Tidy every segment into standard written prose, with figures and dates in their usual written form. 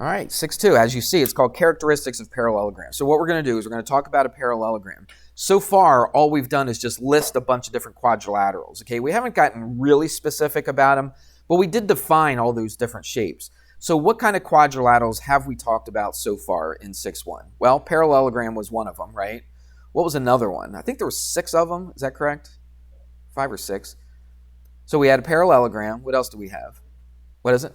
All right, 6.2. As you see, it's called characteristics of parallelograms. So what we're going to do is we're going to talk about a parallelogram. So far, all we've done is just list a bunch of different quadrilaterals. Okay, we haven't gotten really specific about them, but we did define all those different shapes. So what kind of quadrilaterals have we talked about so far in 6.1? Well, parallelogram was one of them, right? What was another one? I think there were 6 of them. Is that correct? 5 or 6. So we had a parallelogram. What else do we have? What is it?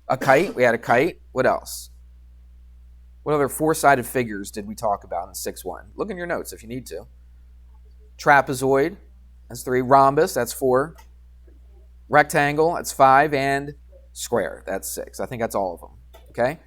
A kite. We had a kite. What else? What other 4-sided figures did we talk about in 6.1? Look in your notes if you need to. Trapezoid. That's 3. Rhombus. That's 4. Rectangle. That's 5. And square. That's 6. I think that's all of them. Okay?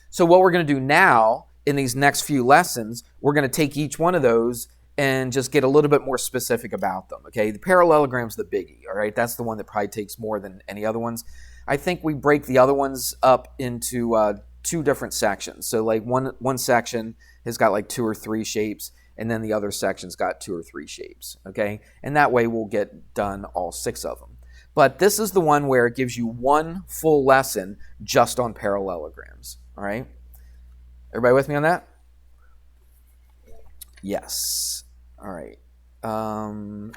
So what we're going to do now in these next few lessons, we're going to take each one of those and just get a little bit more specific about them. Okay? The parallelogram's the biggie. All right? That's the one that probably takes more than any other ones. I think we break the other ones up into 2 different sections. So like one section has got like 2 or 3 shapes, and then the other section's got 2 or 3 shapes. Okay? And that way we'll get done all 6 of them. But this is the one where it gives you one full lesson just on parallelograms. All right? Everybody with me on that? Yes. All right.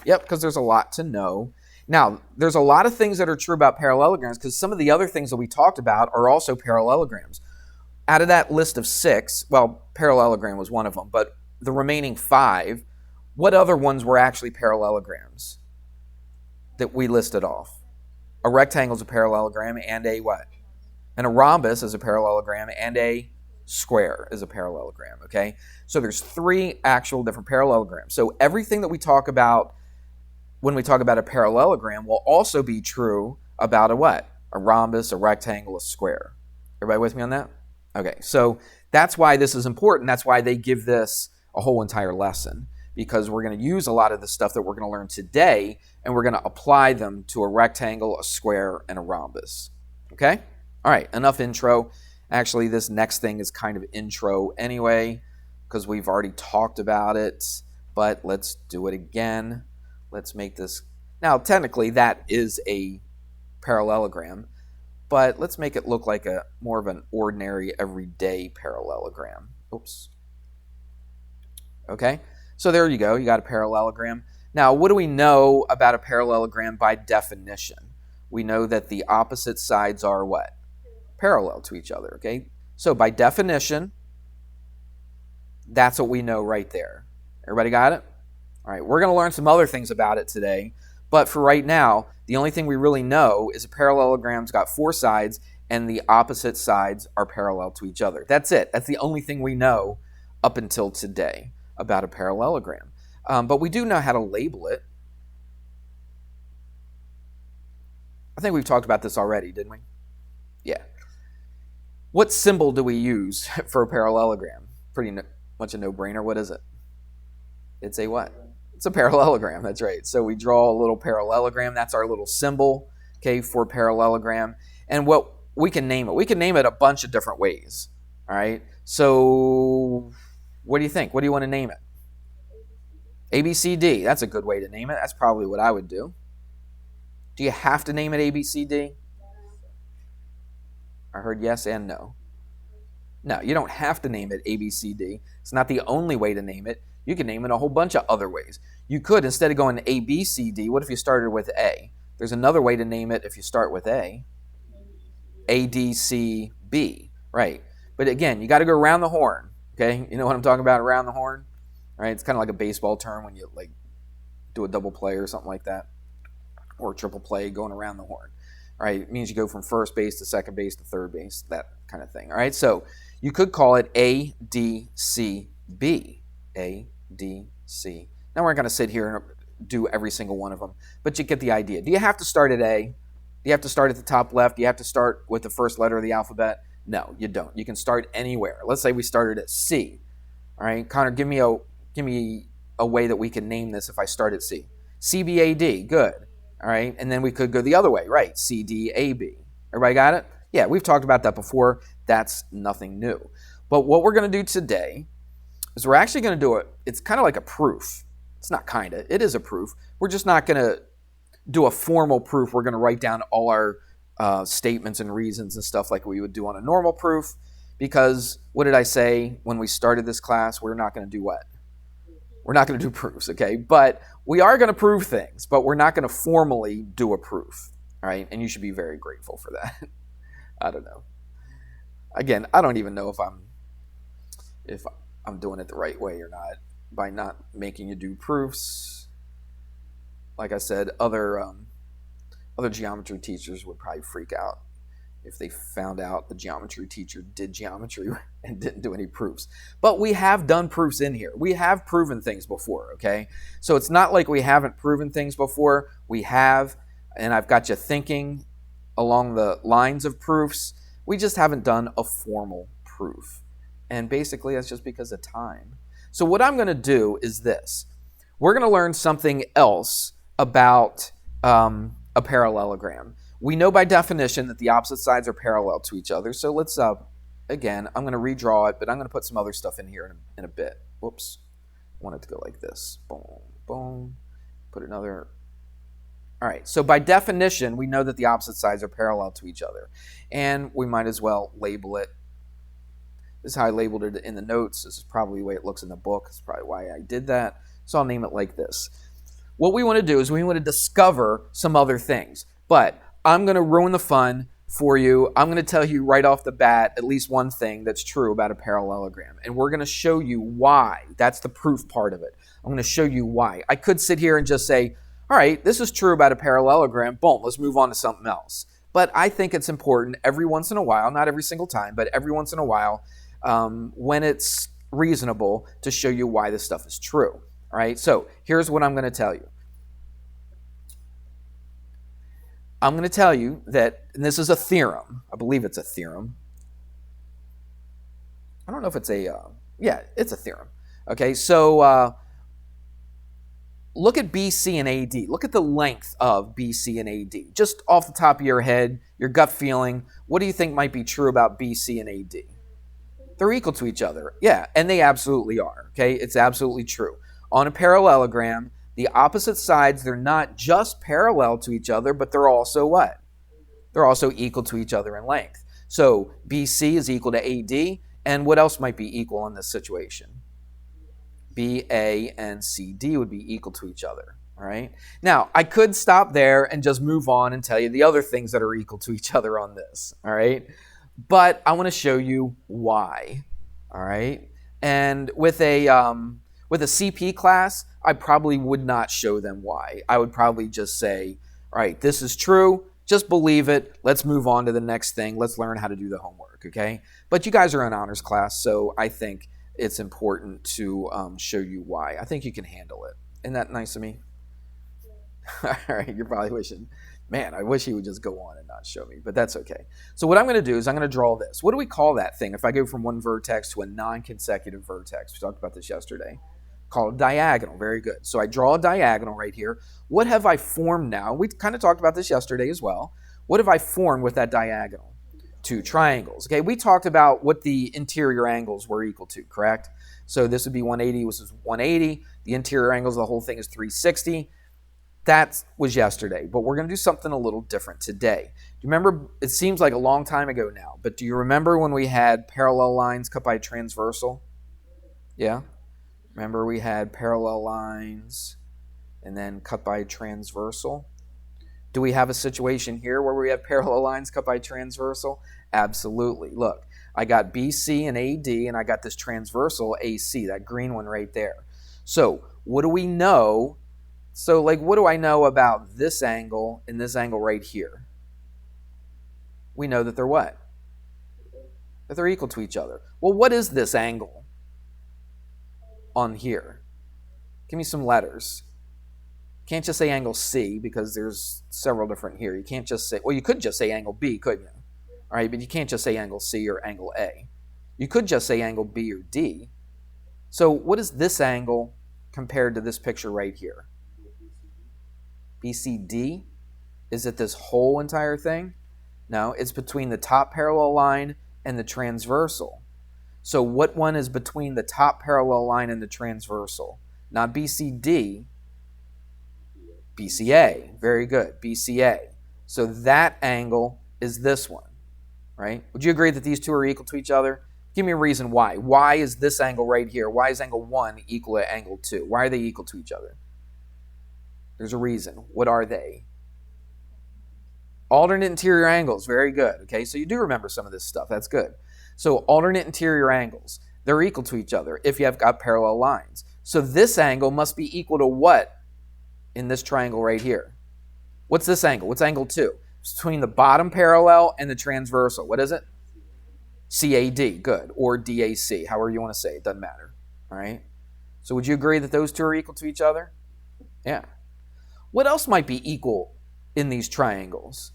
Yep, because there's a lot to know. Now, there's a lot of things that are true about parallelograms because some of the other things that we talked about are also parallelograms. Out of that list of 6, well, parallelogram was one of them, but the remaining 5, what other ones were actually parallelograms that we listed off? A rectangle is a parallelogram and a what? And a rhombus is a parallelogram and a square is a parallelogram, okay? So there's 3 actual different parallelograms. So everything that we talk about when we talk about a parallelogram will also be true about a what? A rhombus, a rectangle, a square. Everybody with me on that? Okay, so that's why this is important. That's why they give this a whole entire lesson, because we're going to use a lot of the stuff that we're going to learn today, and we're going to apply them to a rectangle, a square, and a rhombus. Okay? All right, enough intro. Actually, this next thing is kind of intro anyway, because we've already talked about it, but let's do it again. Let's make this. Now, technically, that is a parallelogram, but let's make it look like a more of an ordinary, everyday parallelogram. Oops. Okay, so there you go. You got a parallelogram. Now, what do we know about a parallelogram by definition? We know that the opposite sides are what? Parallel to each other, okay? So by definition, that's what we know right there. Everybody got it? All right, we're going to learn some other things about it today, but for right now, the only thing we really know is a parallelogram's got 4 sides and the opposite sides are parallel to each other. That's it. That's the only thing we know up until today about a parallelogram. But we do know how to label it. I think we've talked about this already, didn't we? Yeah. What symbol do we use for a parallelogram? Pretty much a no-brainer. What is it? It's a what? It's a parallelogram, that's right. So we draw a little parallelogram. That's our little symbol, okay, for parallelogram. And what we can name it a bunch of different ways, all right? So what do you think? What do you want to name it? ABCD. That's a good way to name it. That's probably what I would do. Do you have to name it ABCD? I heard yes and no. No, you don't have to name it ABCD. It's not the only way to name it. You can name it a whole bunch of other ways. You could, instead of going ABCD, what if you started with A? There's another way to name it if you start with A. ADCB, right. But again, you got to go around the horn, okay? You know what I'm talking about, around the horn? Right? It's kind of like a baseball term when you like do a double play or something like that, or a triple play going around the horn. All right, it means you go from first base to second base to third base, that kind of thing. All right, so you could call it ADCB. ADC. Now we're not going to sit here and do every single one of them, but you get the idea. Do you have to start at A? Do you have to start at the top left? Do you have to start with the first letter of the alphabet? No, you don't. You can start anywhere. Let's say we started at C. All right, Connor, give me a way that we can name this if I start at C. CBAD, good. All right, and then we could go the other way, right? CDAB. Everybody got it? Yeah, we've talked about that before. That's nothing new. But what we're going to do today is we're actually going to do it. It's kind of like a proof. It's not kind of. It is a proof. We're just not going to do a formal proof. We're going to write down all our statements and reasons and stuff like we would do on a normal proof. Because what did I say when we started this class? We're not going to do what? We're not going to do proofs, okay? But we are going to prove things, but we're not going to formally do a proof, all right? And you should be very grateful for that. I don't know. Again, I don't even know if I'm doing it the right way or not by not making you do proofs. Like I said, other geometry teachers would probably freak out if they found out the geometry teacher did geometry and didn't do any proofs. But we have done proofs in here. We have proven things before, okay? So it's not like we haven't proven things before. We have, and I've got you thinking along the lines of proofs. We just haven't done a formal proof. And basically, that's just because of time. So what I'm going to do is this. We're going to learn something else about a parallelogram. We know by definition that the opposite sides are parallel to each other. So let's, again, I'm going to redraw it, but I'm going to put some other stuff in here in a bit. Whoops. I want it to go like this. Boom, boom. Put another. All right. So by definition, we know that the opposite sides are parallel to each other. And we might as well label it. This is how I labeled it in the notes. This is probably the way it looks in the book. That's probably why I did that. So I'll name it like this. What we want to do is we want to discover some other things. But I'm going to ruin the fun for you. I'm going to tell you right off the bat at least one thing that's true about a parallelogram. And we're going to show you why. That's the proof part of it. I'm going to show you why. I could sit here and just say, all right, this is true about a parallelogram. Boom, let's move on to something else. But I think it's important every once in a while, not every single time, but every once in a while, when it's reasonable to show you why this stuff is true. All right, so here's what I'm going to tell you. I'm going to tell you that, and this is a theorem. I believe it's a theorem. I don't know if it's yeah, it's a theorem. Okay, so look at BC and AD. Look at the length of BC and AD. Just off the top of your head, your gut feeling, what do you think might be true about BC and AD? They're equal to each other. Yeah, and they absolutely are. Okay, it's absolutely true. On a parallelogram, the opposite sides, they're not just parallel to each other, but they're also what? They're also equal to each other in length. So BC is equal to AD, and what else might be equal in this situation? BA and CD would be equal to each other, all right? Now, I could stop there and just move on and tell you the other things that are equal to each other on this, all right? But I want to show you why, all right? And with a CP class, I probably would not show them why. I would probably just say, all right, this is true. Just believe it. Let's move on to the next thing. Let's learn how to do the homework, okay? But you guys are an honors class, so I think it's important to show you why. I think you can handle it. Isn't that nice of me? All right, you're probably wishing, man, I wish he would just go on and not show me, but that's okay. So what I'm going to do is I'm going to draw this. What do we call that thing if I go from one vertex to a non-consecutive vertex? We talked about this yesterday. Called a diagonal. Very good. So I draw a diagonal right here. What have I formed now? We kind of talked about this yesterday as well. What have I formed with that diagonal? Two triangles. Okay, we talked about what the interior angles were equal to, correct? So this would be 180, this is 180. The interior angles of the whole thing is 360. That was yesterday, but we're going to do something a litlittle different today. Do you remember, it seems like a long time ago now, but do you remember when we had parallel lines cut by a transversal? Yeah? Remember we had parallel lines and then cut by transversal? Do we have a situation here where we have parallel lines cut by transversal? Absolutely. Look, I got BC and AD, and I got this transversal AC, that green one right there. So what do we know? So like, what do I know about this angle and this angle right here? We know that they're what? That they're equal to each other. Well, what is this angle on here? Give me some letters. Can't just say angle C because there's several different here. You can't just say, well, you could just say angle B, couldn't you? All right, but you can't just say angle C or angle A. You could just say angle B or D. So what is this angle compared to this picture right here? BCD? Is it this whole entire thing? No, it's between the top parallel line and the transversal. So what one is between the top parallel line and the transversal? Not BCD, BCA. Very good, BCA. So that angle is this one, right? Would you agree that these two are equal to each other? Give me a reason why. Why is this angle right here? Why is angle 1 equal to angle 2? Why are they equal to each other? There's a reason. What are they? Alternate interior angles. Very good. Okay, so you do remember some of this stuff. That's good. So alternate interior angles, they're equal to each other if you have got parallel lines. So this angle must be equal to what in this triangle right here? What's this angle? What's angle 2? It's between the bottom parallel and the transversal. What is it? CAD, good, or DAC, however you want to say it, doesn't matter. All right. So would you agree that those two are equal to each other? Yeah. What else might be equal in these triangles?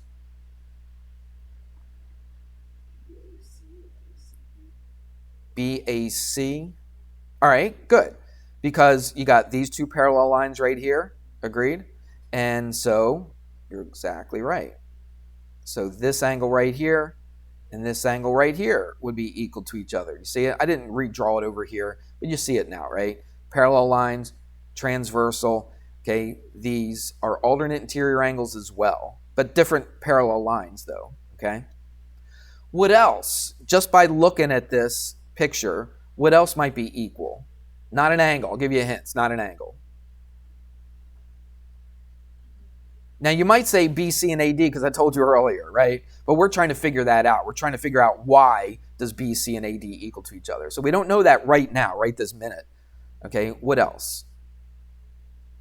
BAC. All right, good. Because you got these two parallel lines right here, agreed? And so you're exactly right. So this angle right here and this angle right here would be equal to each other. You see it? I didn't redraw it over here, but you see it now, right? Parallel lines, transversal, okay? These are alternate interior angles as well, but different parallel lines though, okay? What else? Just by looking at this picture, what else might be equal? Not an angle. I'll give you a hint. It's not an angle. Now, you might say BC and AD because I told you earlier, right? But we're trying to figure that out. We're trying to figure out why does BC and AD equal to each other. So we don't know that right now, right this minute. Okay, what else?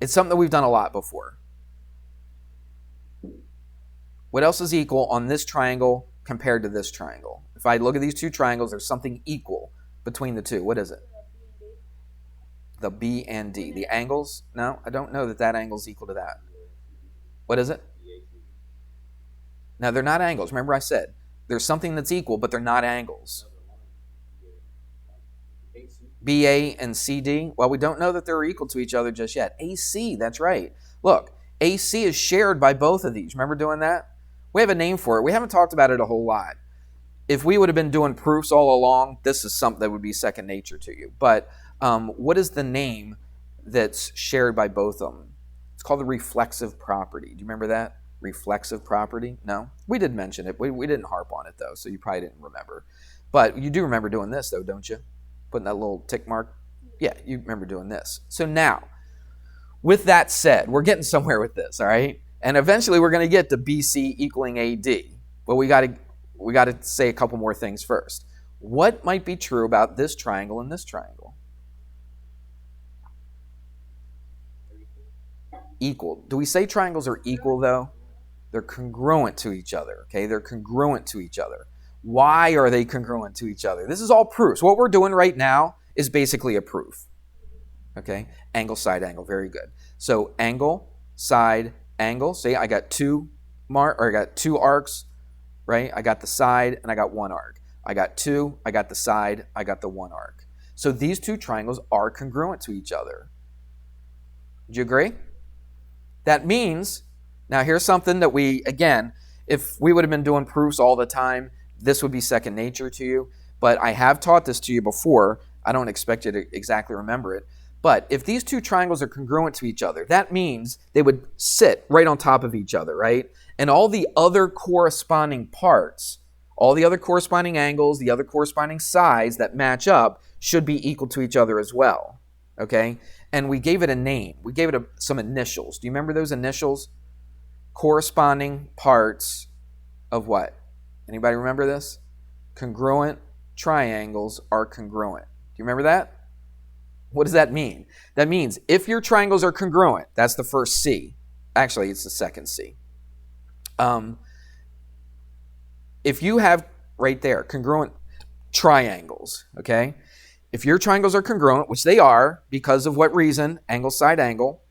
It's something that we've done a lot before. What else is equal on this triangle compared to this triangle? If I look at these two triangles, there's something equal between the two. What is it? The B and D. The angles? No, I don't know that that angle is equal to that. What is it? Now, they're not angles. Remember I said there's something that's equal, but they're not angles. BA and CD? Well, we don't know that they're equal to each other just yet. AC, that's right. Look, AC is shared by both of these. Remember doing that? We have a name for it. We haven't talked about it a whole lot. If we would have been doing proofs all along, this is something that would be second nature to you. But what is the name that's shared by both of them? It's called the reflexive property. Do you remember that? Reflexive property? No? We did mention it. We didn't harp on it, though, so you probably didn't remember. But you do remember doing this, though, don't you? Putting that little tick mark? Yeah, you remember doing this. So now, with that said, we're getting somewhere with this, all right? And eventually we're going to get to BC equaling AD. But we got to say a couple more things first. What might be true about this triangle and this triangle? Equal. Do we say triangles are equal, though? They're congruent to each other, okay? They're congruent to each other. Why are they congruent to each other? This is all proofs. What we're doing right now is basically a proof, okay? Angle, side, angle. Very good. So angle, side, angle. See, I got two arcs, right? I got the side and I got one arc. I got two, I got the side, I got the one arc. So these two triangles are congruent to each other. Do you agree? That means, now here's something that again, if we would have been doing proofs all the time, this would be second nature to you. But I have taught this to you before. I don't expect you to exactly remember it. But if these two triangles are congruent to each other, that means they would sit right on top of each other, right? And all the other corresponding parts, all the other corresponding angles, the other corresponding sides that match up should be equal to each other as well, okay? And we gave it a name. We gave it some initials. Do you remember those initials? Corresponding parts of what? Anybody remember this? Congruent triangles are congruent. Do you remember that? What does that mean? That means if your triangles are congruent, that's the first C. Actually, it's the second C. If you have right there congruent triangles, okay? If your triangles are congruent, which they are, because of what reason? Angle, side, angle.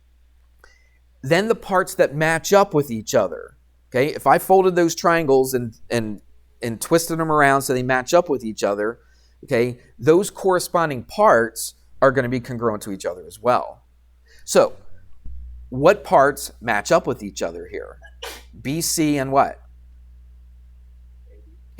Then the parts that match up with each other, okay? If I folded those triangles and twisted them around so they match up with each other, okay, those corresponding parts are going to be congruent to each other as well. So, what parts match up with each other here? BC and what?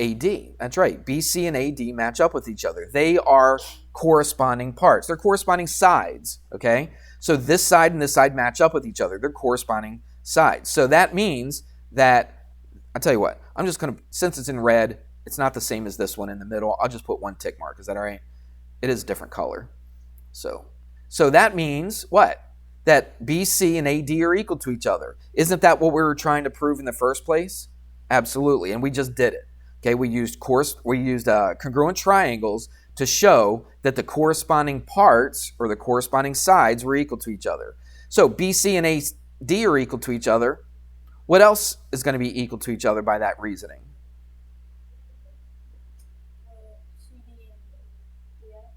AD. That's right. BC and AD match up with each other. They are corresponding parts. They're corresponding sides, okay? So this side and this side match up with each other. They're corresponding sides. So that means that, I'll tell you what, I'm just going to, since it's in red, It's not the same as this one in the middle. I'll just put one tick mark. Is that all right? It is a different color. So that means what? That BC and AD are equal to each other. Isn't that what we were trying to prove in the first place? Absolutely, and we just did it. Okay, we used congruent triangles to show that the corresponding parts or the corresponding sides were equal to each other. So BC and AD are equal to each other. What else is going to be equal to each other by that reasoning?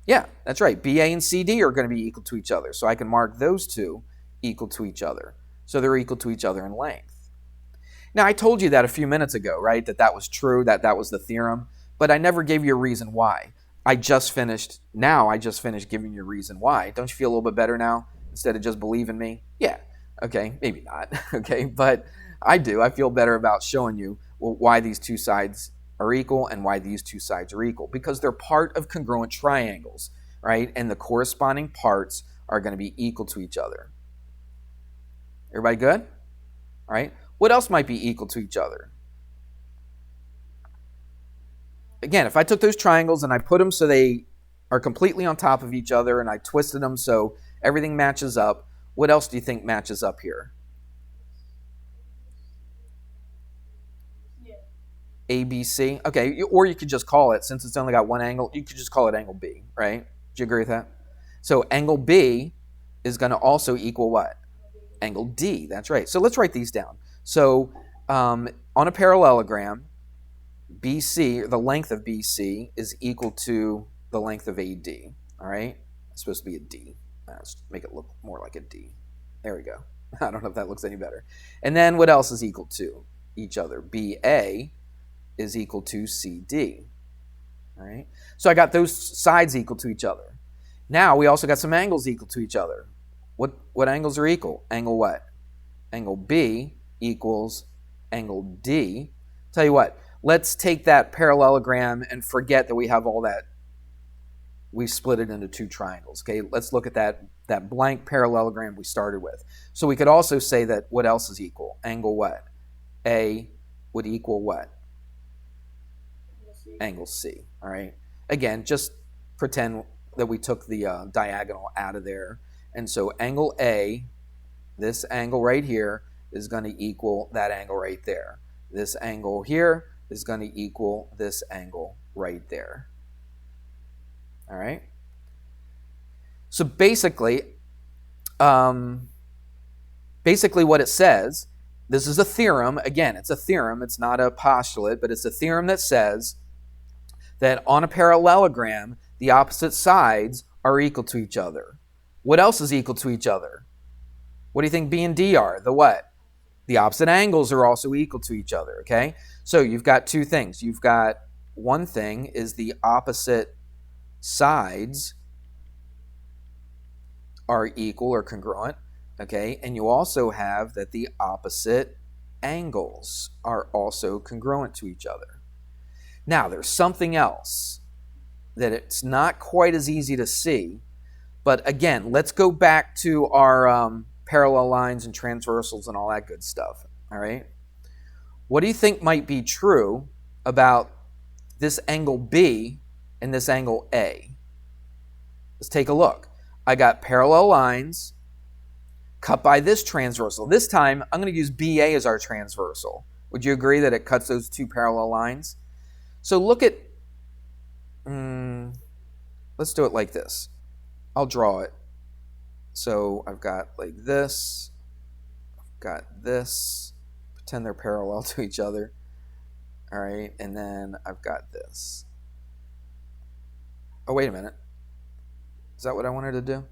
Yeah, that's right. BA and CD are going to be equal to each other. So I can mark those two equal to each other. So they're equal to each other in length. Now, I told you that a few minutes ago, right? That was true, that was the theorem. But I never gave you a reason why. I just finished giving you a reason why. Don't you feel a little bit better now instead of just believing me? Yeah. Okay, maybe not. Okay, but I do. I feel better about showing you why these two sides are equal and why these two sides are equal, because they're part of congruent triangles, right? And the corresponding parts are going to be equal to each other. Everybody good? All right. What else might be equal to each other? Again, if I took those triangles and I put them so they are completely on top of each other and I twisted them so everything matches up, what else do you think matches up here? ABC. Okay, or you could just call it, since it's only got one angle, you could just call it angle B, right? Do you agree with that? So angle B is going to also equal what? Angle D. That's right. So let's write these down. So on a parallelogram, BC, the length of BC is equal to the length of AD. All right? It's supposed to be a D. Let's make it look more like a D. There we go. I don't know if that looks any better. And then what else is equal to each other? BA is equal to CD. All right? So I got those sides equal to each other. Now we also got some angles equal to each other. What angles are equal? Angle what? Angle B equals angle D. Tell you what, let's take that parallelogram and forget that we have all that. We split it into two triangles. Okay, let's look at that blank parallelogram we started with. So we could also say that what else is equal? Angle what? A would equal what? Angle C. All right. Again, just pretend that we took the diagonal out of there. And so angle A, this angle right here, is going to equal that angle right there. This angle here is going to equal this angle right there. All right? So basically what it says, this is a theorem. Again, it's a theorem. It's not a postulate, but it's a theorem that says that on a parallelogram, the opposite sides are equal to each other. What else is equal to each other? What do you think B and D are? The what? The opposite angles are also equal to each other, okay? So you've got two things. You've got one thing is the opposite sides are equal or congruent, okay? And you also have that the opposite angles are also congruent to each other. Now, there's something else that it's not quite as easy to see. But again, let's go back to our parallel lines and transversals and all that good stuff, all right? What do you think might be true about this angle B and this angle A? Let's take a look. I got parallel lines cut by this transversal. This time, I'm going to use BA as our transversal. Would you agree that it cuts those two parallel lines? So look at, let's do it like this. I'll draw it. So I've got like this, I've got this, pretend they're parallel to each other. All right, and then I've got this. Oh, wait a minute. Is that what I wanted to do?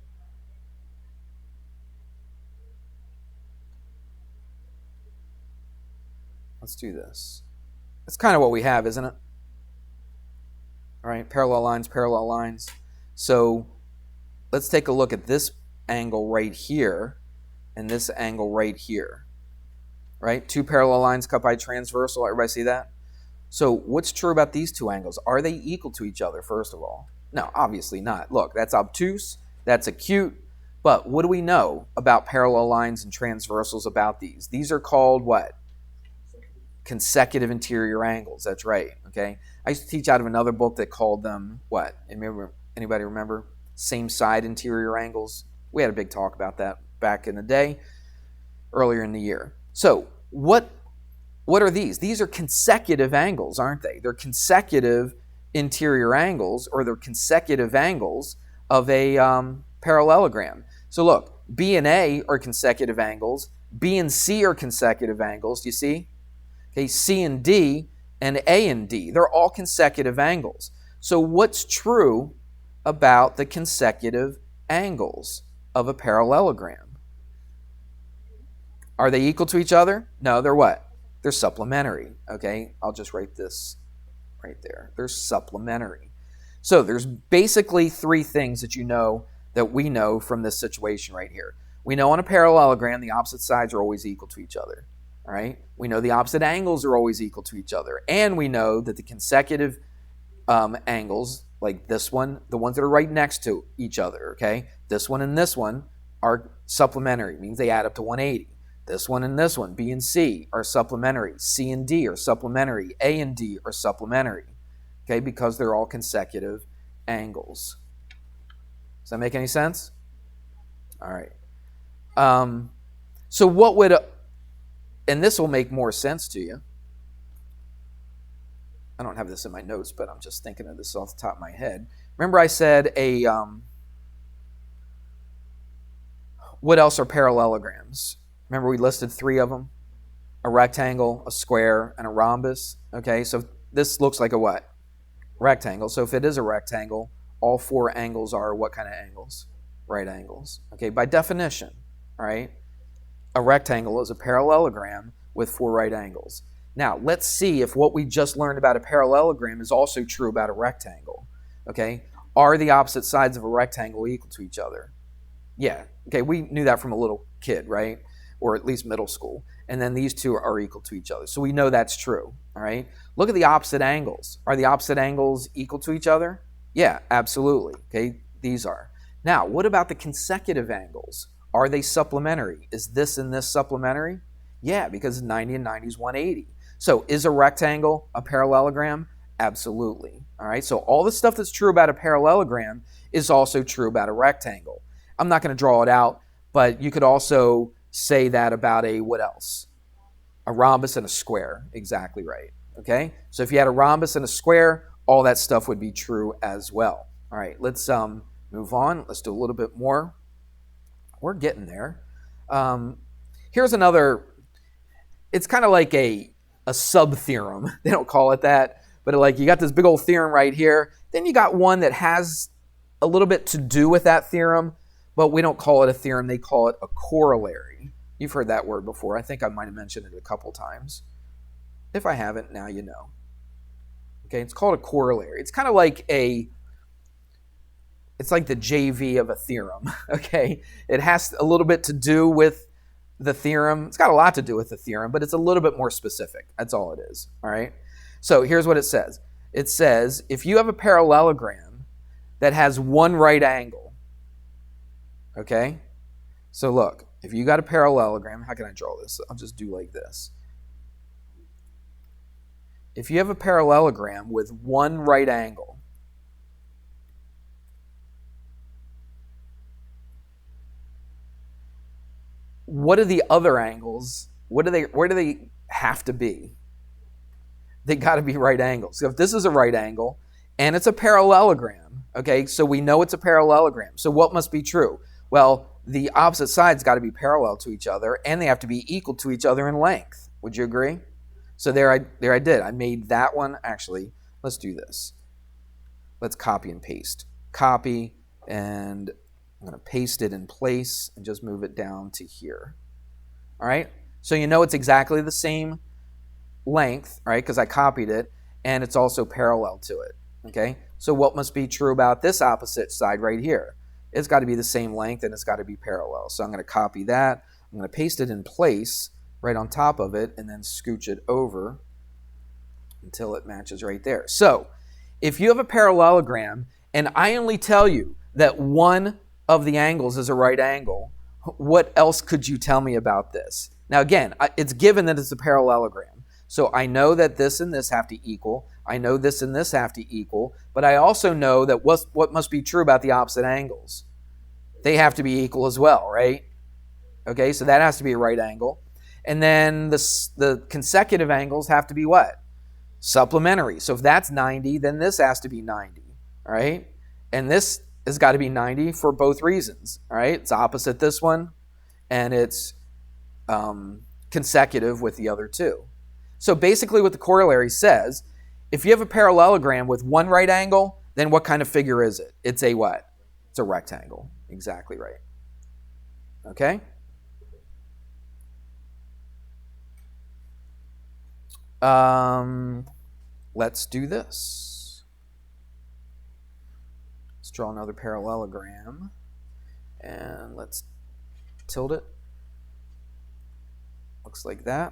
Let's do this. That's kind of what we have, isn't it? All right, parallel lines, parallel lines. So let's take a look at this angle right here and this angle right here, right? Two parallel lines cut by transversal. Everybody see that? So what's true about these two angles? Are they equal to each other, first of all? No, obviously not. Look, that's obtuse, that's acute, but what do we know about parallel lines and transversals about these? These are called what? consecutive interior angles. That's right. Okay. I used to teach out of another book that called them what? Anybody remember? Same side interior angles. We had a big talk about that back in the day, earlier in the year. So what are these? These are consecutive angles, aren't they? They're consecutive interior angles, or they're consecutive angles of a parallelogram. So look, B and A are consecutive angles. B and C are consecutive angles. Do you see? Okay, C and D and A and D, they're all consecutive angles. So what's true about the consecutive angles of a parallelogram? Are they equal to each other? No, they're what? They're supplementary. Okay, I'll just write this right there. They're supplementary. So there's basically three things that we know from this situation right here. We know on a parallelogram, the opposite sides are always equal to each other. All right. We know the opposite angles are always equal to each other. And we know that the consecutive angles, like this one, the ones that are right next to each other, okay, this one and this one are supplementary. It means they add up to 180. This one and this one, B and C, are supplementary. C and D are supplementary. A and D are supplementary, okay, because they're all consecutive angles. Does that make any sense? All right. So what would, and this will make more sense to you. I don't have this in my notes, but I'm just thinking of this off the top of my head. Remember I said what else are parallelograms? Remember we listed three of them? A rectangle, a square, and a rhombus. Okay, so this looks like a what? Rectangle. So if it is a rectangle, all four angles are what kind of angles? Right angles. Okay, by definition, all right? A rectangle is a parallelogram with four right angles. Now, let's see if what we just learned about a parallelogram is also true about a rectangle. Okay, are the opposite sides of a rectangle equal to each other? Yeah, okay, we knew that from a little kid, right? Or at least middle school. And then these two are equal to each other. So we know that's true, all right? Look at the opposite angles. Are the opposite angles equal to each other? Yeah, absolutely, okay, these are. Now, what about the consecutive angles? Are they supplementary? Is this and this supplementary? Yeah, because 90 and 90 is 180. So is a rectangle a parallelogram? Absolutely. All right, so all the stuff that's true about a parallelogram is also true about a rectangle. I'm not going to draw it out, but you could also say that about a, what else? A rhombus and a square. Exactly right. Okay, so if you had a rhombus and a square, all that stuff would be true as well. All right, let's move on. Let's do a little bit more. We're getting there. Here's another, it's kind of like a sub-theorem. They don't call it that, but like you got this big old theorem right here. Then you got one that has a little bit to do with that theorem, but we don't call it a theorem. They call it a corollary. You've heard that word before. I think I might have mentioned it a couple times. If I haven't, now you know. Okay, it's called a corollary. It's kind of like it's like the JV of a theorem, okay? It has a little bit to do with the theorem. It's got a lot to do with the theorem, but it's a little bit more specific. That's all it is, all right? So here's what it says. It says, if you have a parallelogram that has one right angle, okay? So look, if you got a parallelogram, how can I draw this? I'll just do like this. If you have a parallelogram with one right angle, what are the other angles? Where do they have to be? They got to be right angles. So if this is a right angle and it's a parallelogram, okay, so we know it's a parallelogram. So what must be true? Well, the opposite sides got to be parallel to each other and they have to be equal to each other in length. Would you agree? So there I did. I made that one. Actually, let's do this. Let's copy and paste. Copy, and I'm going to paste it in place and just move it down to here. All right? So you know it's exactly the same length, right? Because I copied it, and it's also parallel to it. Okay? So what must be true about this opposite side right here? It's got to be the same length, and it's got to be parallel. So I'm going to copy that. I'm going to paste it in place right on top of it, and then scooch it over until it matches right there. So if you have a parallelogram, and I only tell you that one of the angles is a right angle, what else could you tell me about this? Now again, it's given that it's a parallelogram. So I know that this and this have to equal. I know this and this have to equal. But I also know that what must be true about the opposite angles? They have to be equal as well, right? Okay, so that has to be a right angle. And then the consecutive angles have to be what? Supplementary. So if that's 90, then this has to be 90, all right? And this has got to be 90 for both reasons, all right? It's opposite this one, and it's consecutive with the other two. So basically what the corollary says, if you have a parallelogram with one right angle, then what kind of figure is it? It's a what? It's a rectangle. Exactly right. Okay? Let's do this. Let's draw another parallelogram, and let's tilt it. Looks like that.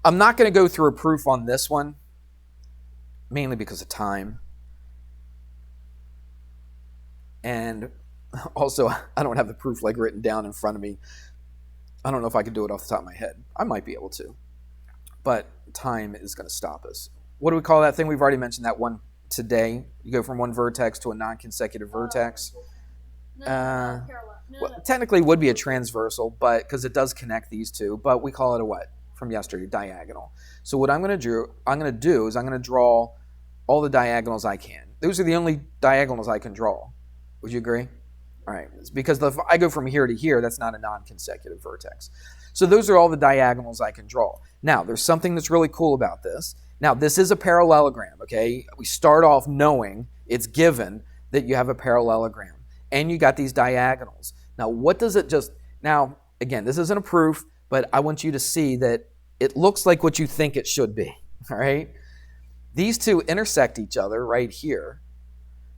I'm not going to go through a proof on this one, mainly because of time. And also, I don't have the proof like written down in front of me. I don't know if I can do it off the top of my head. I might be able to, but time is going to stop us. What do we call that thing? We've already mentioned that one today. You go from one vertex to a non-consecutive vertex. Well, technically it would be a transversal, but because it does connect these two, but we call it a what? From yesterday, diagonal. So what I'm going to do is I'm going to draw all the diagonals I can. Those are the only diagonals I can draw. Would you agree? All right, because if I go from here to here, that's not a non-consecutive vertex. So those are all the diagonals I can draw. Now, there's something that's really cool about this. Now, this is a parallelogram, okay? We start off knowing it's given that you have a parallelogram, and you got these diagonals. Now, what does it just... Now, again, this isn't a proof, but I want you to see that it looks like what you think it should be, all right? These two intersect each other right here.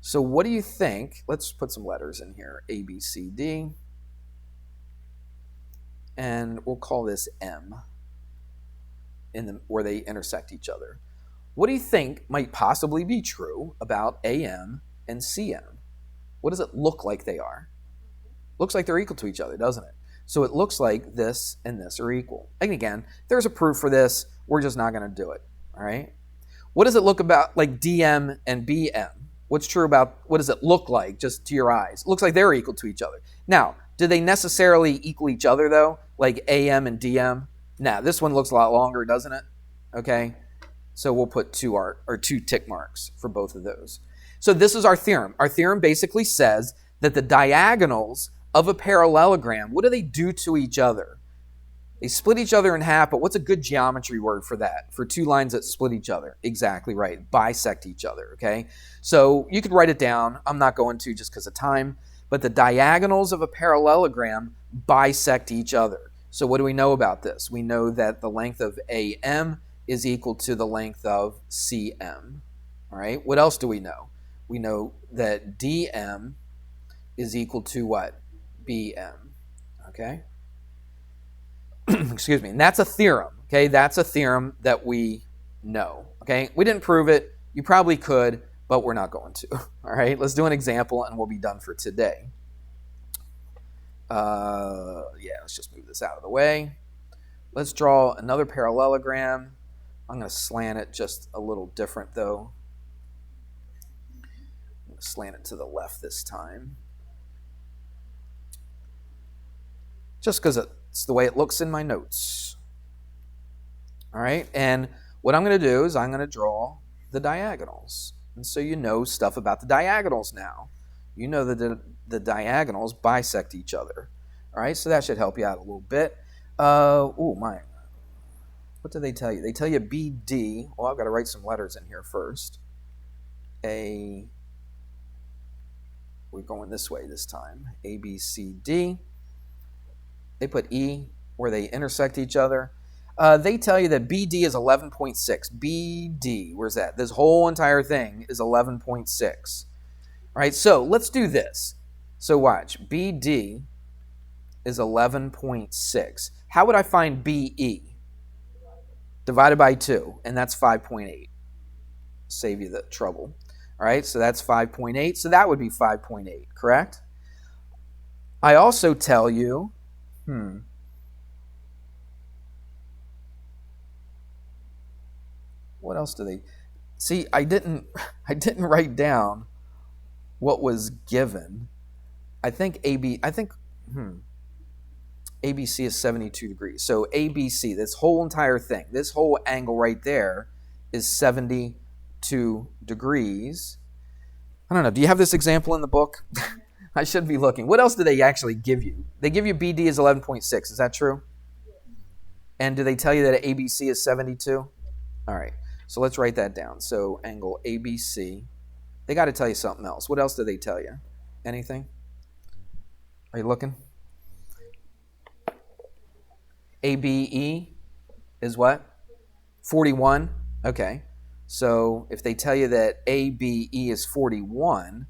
So what do you think? Let's put some letters in here. A, B, C, D. And we'll call this M where they intersect each other. What do you think might possibly be true about AM and CM? What does it look like they are? Looks like they're equal to each other, doesn't it? So it looks like this and this are equal. And again, there's a proof for this. We're just not going to do it, all right? What does it look about like DM and BM? What's true about, what does it look like just to your eyes? It looks like they're equal to each other. Now, do they necessarily equal each other though? Like AM and DM? Now, this one looks a lot longer, doesn't it? Okay, so we'll put two tick marks for both of those. So this is our theorem. Our theorem basically says that the diagonals of a parallelogram, what do they do to each other? They split each other in half, but what's a good geometry word for that? For two lines that split each other? Exactly right. Bisect each other, okay? So you could write it down. I'm not going to just because of time. But the diagonals of a parallelogram bisect each other. So what do we know about this? We know that the length of AM is equal to the length of CM. All right? What else do we know? We know that DM is equal to what? BM. Okay? Excuse me. And that's a theorem. Okay? That's a theorem that we know. Okay? We didn't prove it. You probably could, but we're not going to. All right? Let's do an example and we'll be done for today. Let's just move this out of the way. Let's draw another parallelogram. I'm going to slant it just a little different though. I'm going to slant it to the left this time. Just because it's the way it looks in my notes. All right, and what I'm going to do is I'm going to draw the diagonals. And so you know stuff about the diagonals now. You know that the diagonals bisect each other. All right, so that should help you out a little bit. What do they tell you? They tell you BD. Well, I've got to write some letters in here first. We're going this way this time. A, B, C, D. They put E where they intersect each other. They tell you that BD is 11.6. BD, where's that? This whole entire thing is 11.6. All right, so let's do this. So watch. BD is 11.6. How would I find BE? Divided by 2, and that's 5.8. Save you the trouble. All right, so that's 5.8. So that would be 5.8, correct? I also tell you, what else do they see? I didn't write down what was given. I think ABC is 72 degrees. So ABC, this whole entire thing, this whole angle right there is 72 degrees. I don't know. Do you have this example in the book? I should be looking. What else do they actually give you? They give you BD is 11.6. Is that true? And do they tell you that ABC is 72? All right. So let's write that down. So angle ABC. They got to tell you something else. What else do they tell you? Anything? Are you looking? ABE is what? 41. Okay. So if they tell you that ABE is 41,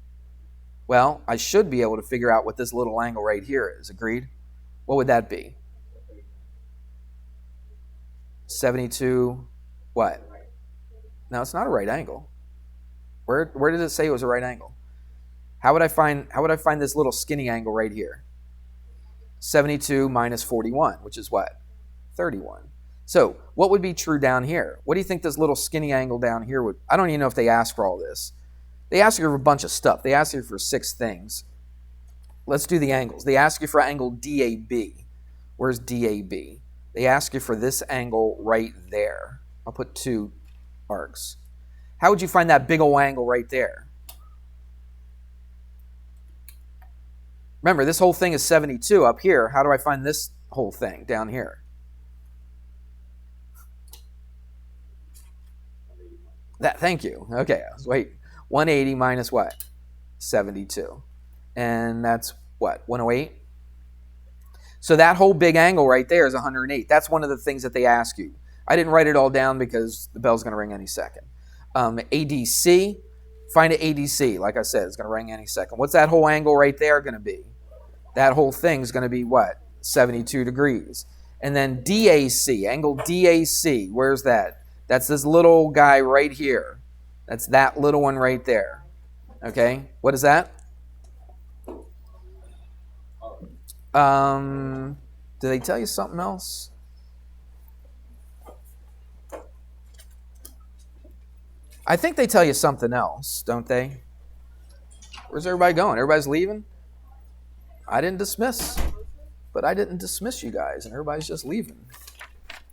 well, I should be able to figure out what this little angle right here is. Agreed? What would that be? 72 what? No, it's not a right angle. Where did it say it was a right angle? How would I find this little skinny angle right here? 72 minus 41, which is what? 31. So what would be true down here? What do you think this little skinny angle down here would? I don't even know if they ask for all this. They ask you for a bunch of stuff. They ask you for 6 things. Let's do the angles. They ask you for angle DAB. Where's DAB? They ask you for this angle right there. I'll put 2 arcs. How would you find that big old angle right there? Remember, this whole thing is 72 up here. How do I find this whole thing down here? Thank you. Okay, wait. 180 minus what? 72. And that's what? 108? So that whole big angle right there is 108. That's one of the things that they ask you. I didn't write it all down because the bell's going to ring any second. ADC, find an ADC. Like I said, it's going to ring any second. What's that whole angle right there going to be? That whole thing's going to be what? 72 degrees. And then DAC, angle DAC, where's that? That's this little guy right here. That's that little one right there. Okay, what is that? Do they tell you something else? I think they tell you something else, don't they? Where's everybody going? Everybody's leaving? I didn't dismiss, but I didn't dismiss you guys, and everybody's just leaving.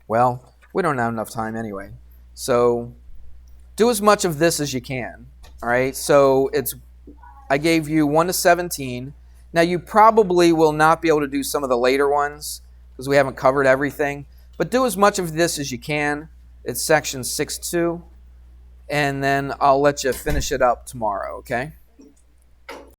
Well, we don't have enough time anyway. So do as much of this as you can. All right, so I gave you 1 to 17. Now you probably will not be able to do some of the later ones because we haven't covered everything, but do as much of this as you can. It's section 6.2, and then I'll let you finish it up tomorrow, okay?